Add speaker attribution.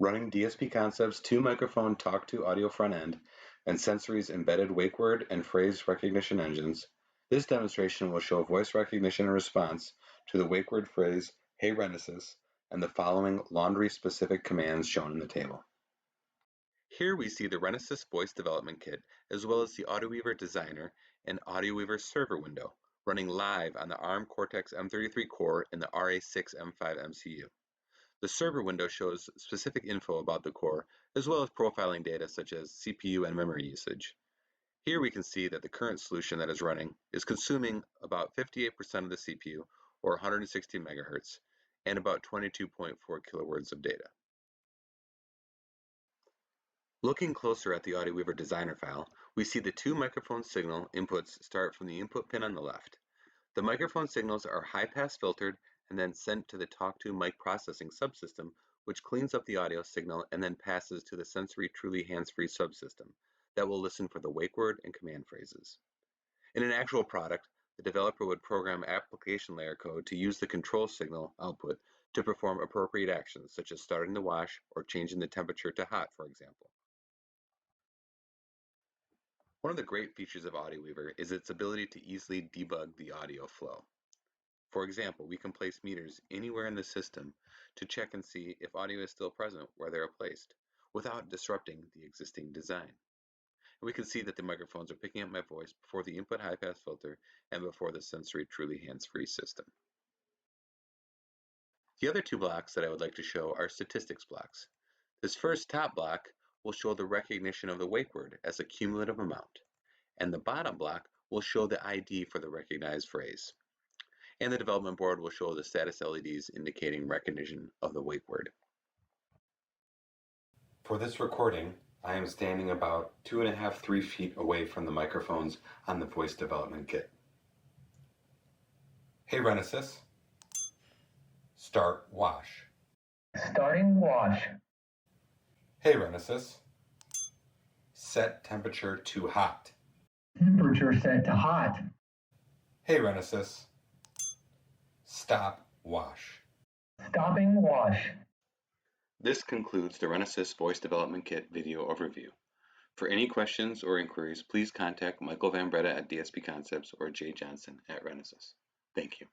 Speaker 1: Running DSP Concepts 2-microphone TalkTo audio front end and Sensory's embedded wake word and phrase recognition engines, this demonstration will show voice recognition and response to the wake word phrase, "Hey Renesas," and the following laundry-specific commands shown in the table. Here we see the Renesas Voice Development Kit, as well as the Audioweaver Designer and Audioweaver Server window, running live on the ARM Cortex-M33 core in the RA6M5 MCU. The server window shows specific info about the core, as well as profiling data such as CPU and memory usage. Here we can see that the current solution that is running is consuming about 58% of the CPU, or 160 MHz, and about 22.4 kilowords of data. Looking closer at the Audioweaver Designer file, we see the two microphone signal inputs start from the input pin on the left. The microphone signals are high-pass filtered and then sent to the TalkTo mic processing subsystem, which cleans up the audio signal and then passes to the Sensory Truly hands-free subsystem that will listen for the wake word and command phrases. In an actual product, the developer would program application layer code to use the control signal output to perform appropriate actions, such as starting the wash or changing the temperature to hot, for example. One of the great features of Audioweaver is its ability to easily debug the audio flow. For example, we can place meters anywhere in the system to check and see if audio is still present where they are placed, without disrupting the existing design. And we can see that the microphones are picking up my voice before the input high-pass filter and before the Sensory Truly hands-free system. The other two blocks that I would like to show are statistics blocks. This first top block will show the recognition of the wake word as a cumulative amount, and the bottom block will show the ID for the recognized phrase. And the development board will show the status LEDs indicating recognition of the wake word. For this recording, I am standing about 2.5–3 feet away from the microphones on the voice development kit. Hey Renesas, start wash.
Speaker 2: Starting wash.
Speaker 1: Hey Renesas, set temperature to hot.
Speaker 2: Temperature set to hot.
Speaker 1: Hey Renesas, stop wash.
Speaker 2: Stopping wash.
Speaker 1: This concludes the Renesas Voice Development Kit video overview. For any questions or inquiries, please contact Michael Van Breda at DSP Concepts or Jay Johnson at Renesas. Thank you.